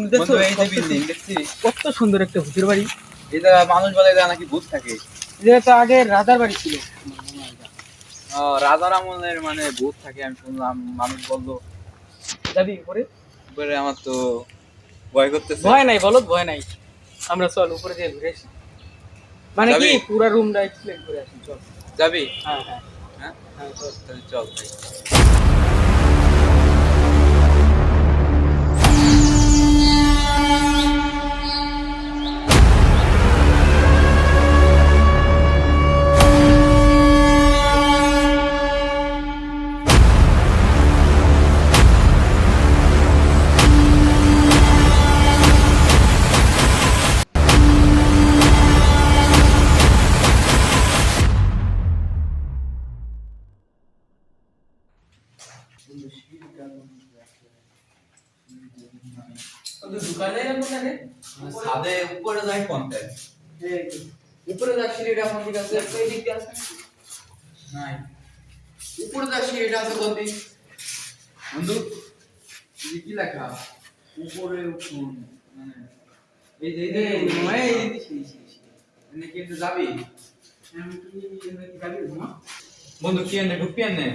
বন্ধু দেখছো এই যে বিল্ডিং দেখছিস কত সুন্দর একটা ভূতের বাড়ি। এটা মানুষ বলে এটা নাকি ভূত থাকে। এটা তো আগে রাজার বাড়ি ছিল। রাজার আমলের মানে ভূত থাকে আমি শুনলাম, মানুষ বললো। যাবি উপরে? এবারে আমার তো ভয় করতেছে। ভয় নাই বলো, ভয় নাই, আমরা চল উপরে যেয়ে ঘুরে আসি। মানে কি যাবি? পুরো রুমটা এক্সপ্লেন করে আসি, চল। যাবি? হ্যাঁ হ্যাঁ হ্যাঁ হ্যাঁ চল। তাহলে চল ভাই। দোকানে কোথায়? ছাদে উপরে যাই কোনটা? উপরে যা সিঁড়িটা কোন দিকে আছে? এই দিকে আছে। নাই, উপরে যা সিঁড়িটা আছে কোন দিক? বন্ধু কি লেখা? উপরে উঠুন মানে এই যে এই এনে কি যাবি? আমি কি এনে কি যাবি না? বন্ধু কি এনে ঢুকবি এনে?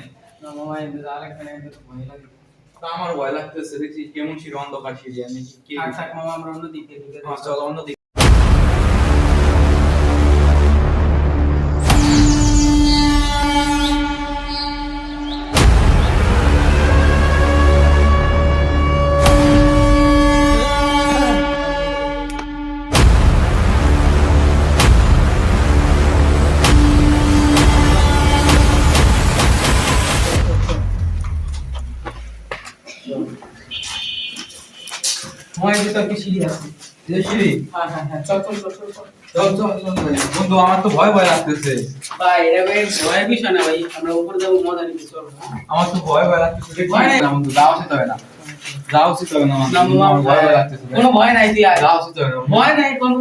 না মামা, এই যে আরেকখানে এনে তো ভয় লাগে। তা আমার ভয় লাগতেছে, দেখছি কেমন সিঁড়ি, অন্ধকার সিঁড়ি। আমি কি থাক থাক মামা, আমরা অন্য দিকে ঢুকে যাই। চল অন্য দিক। মামা, এই যে তো কি সিঁড়ি আছে। সিঁড়ি? হ্যাঁ হ্যাঁ হ্যাঁ, চল চল চল চল চল। বন্ধু আমার তো ভয় ভয় লাগতেছে। ভাই এটা ভাই ভয়ের বিষয় না ভাই, আমরা উপরে যাবো, মজা নিতে চল। আমার তো ভয় ভয় লাগতেছে। ভয় নাই। না বন্ধু, যাওয়া উচিত হবে না, যাওয়া উচিত হবে না। না মামা, আমার ভয় ভয় লাগতেছে। কোনো ভয় নাই, তুই আয়। যাওয়া উচিত হবে না ভয় নাই কোনো।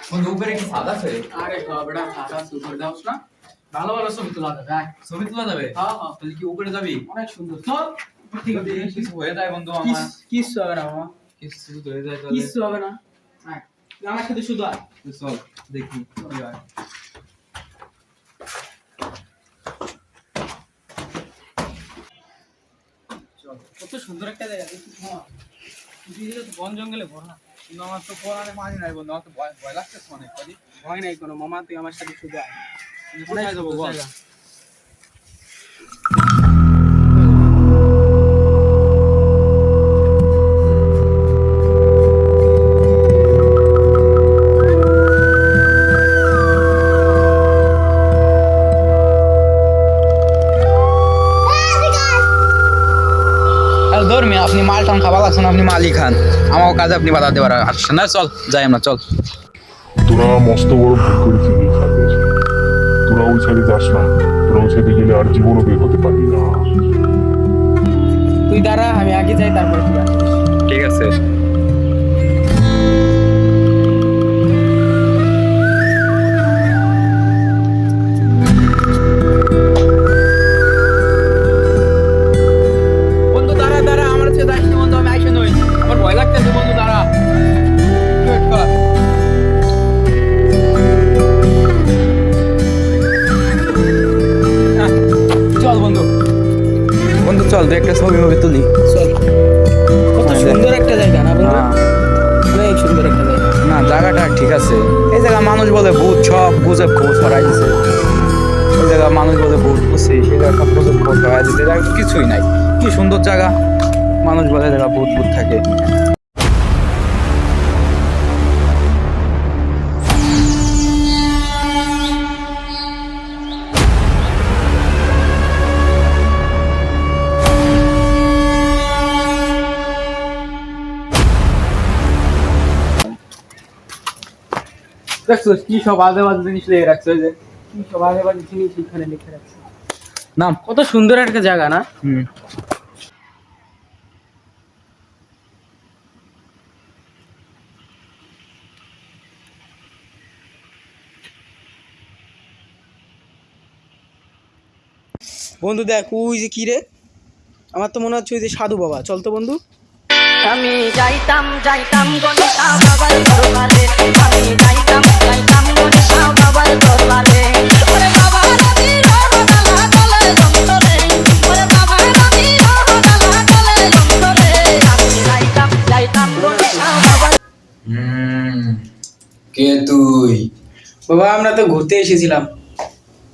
বন্ধু, উপরে কি ছাদ আছে? আরে বেটা, ফাঁকা সুপার যাওস না, ভালো ভালো ছবি তোলা যাবে। আয়। ছবি তোলা যাবে? হ্যাঁ হ্যাঁ, তাহলে কি উপরে যাবি? অনেক সুন্দর, চল। ঠিক আছে, কিছু হয়ে যায় বন্ধু আমার, কিচ্ছু হবে না মামা, কিছু হয়ে যায় তাহলে কিচ্ছু হবে না। আয়, তুই আমার সাথে শুধু আয়। চল দেখি কি হয়। চল, কত সুন্দর একটা জায়গা দেখছিস মামা, পৃথিবীতে তো বন জঙ্গলে ভরা। কিন্তু আমার তো পড়ালে পানি নাই বন্ধু, আমার তো ভয় ভয় লাগতেছে অনেক। ভয় নাই কোনো মামা, তুই আমার সাথে শুধু আয়। কোথায় যাবো বল? জায়গা। ধর্মী আপনি মাল টান খাবার লাগছেন, আপনি মালই খান, আমার কাজে আপনি বাধা দেওয়ার আসছেন না। চল যাই আমরা, চল। তোরা মস্ত বড় ভুল করেছিস এই সাথে। তোরা ওই সাইডে যাস না, তোরা ওই সাইডে গেলে আর জীবনও বের হতে পারবি না। তুই দাঁড়া, আমি আগে যাই, তারপরে তুই আসিস। ঠিক আছে। বন্ধু দাঁড়া দাঁড়া, আমার হচ্ছে যাইস না বন্ধু, আমি আইসে নই, আমার ভয় লাগতেছে বন্ধু, দাঁড়া। ওয়েট কর। চল বন্ধু, বন্ধু চল, তুই একটা ছবি ছবি তুলি। চল, কত সুন্দর একটা জায়গা না বন্ধু, অনেক সুন্দর একটা জায়গা। না জায়গাটা ঠিক আছে। এই জায়গা মানুষ বলে ভূত, সব গুজব খবর ছড়াই দিছে। এই জায়গা মানুষ বলে ভূত বুঝছি, সে জায়গা সব গুজব খবর ছড়াই দিছে। এই জায়গা কিছুই নাই, কি সুন্দর জায়গা। মানুষ বলে জায়গা ভূত ভূত থাকে। দেখছো কি সব আজে বাজে জিনিস লেগে রাখছে, ওই যে কি সব আগে বাজে জিনিস এখানে লিখে রাখছে। নাম। কত সুন্দর একটা জায়গা না? বন্ধু দেখ, ওই যে কি রে, আমার তো মনে হচ্ছে ওই যে সাধু বাবা, চল তো বন্ধু। আমি যাইতাম যাইতাম গণিতা বাবার দরবারে, আমি যাইতাম যাইতাম গণিতা বাবার দরবারে। ওরে বাবা নদী রহদালা গলে যন্তরে, ওরে বাবা নদী রহদালা গলে যন্তরে, আমি যাইতাম যাইতাম গণিতা বাবার। কে তুই? বাবা আমরা তো ঘুরতে এসেছিলাম।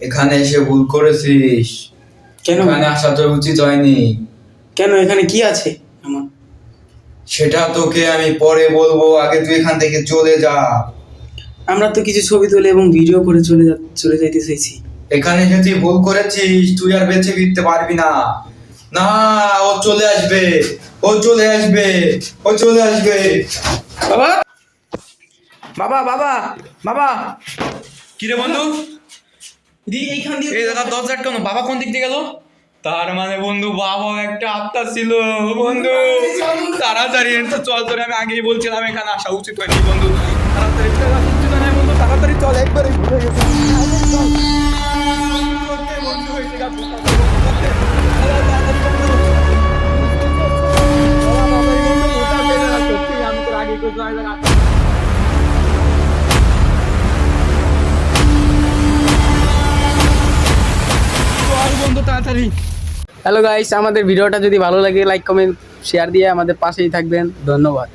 এখানে এসে ভুল করেছিস। কেন? এখানে আসা তোর উচিত হয়নি। কেন, এখানে কি আছে আমার? সেটা তোকে আমি পরে বলবো, আগে তুই এখান থেকে চলে যা। আমরা তো কিছু ছবি তুলে এবং ভিডিও করে চলে যাইতে চাইছি। এখানে যে তুই ভুল করেছিস, তুই আর বেঁচে ফিরতে পারবি না। না, ও চলে আসবে, ও চলে আসবে, ও চলে আসবে। বাবা বাবা বাবা বাবা, কি রে বন্ধু? এইখান দিয়ে এই জায়গা দরজা আটকানো, বাবা কোন দিক দিয়ে গেল? তার মানে বন্ধু বাবা একটা আত্মা ছিল। বন্ধু তাড়াতাড়ি চল, তোরে আমি আগেই বলছিলাম এখানে আসা উচিত হয়নি বন্ধু। তাড়াতাড়ি চল, আসা উচিত হয় নাই বন্ধু, তাড়াতাড়ি চল, একবারে ভুলে গেছি। বন্ধু হয়েছে গা, আমি তোর আগে বন্ধু তাড়াতাড়ি। হ্যালো গাইস, আমাদের ভিডিওটা যদি ভালো লাগে লাইক কমেন্ট শেয়ার দিয়ে আমাদের পাশেই থাকবেন। ধন্যবাদ।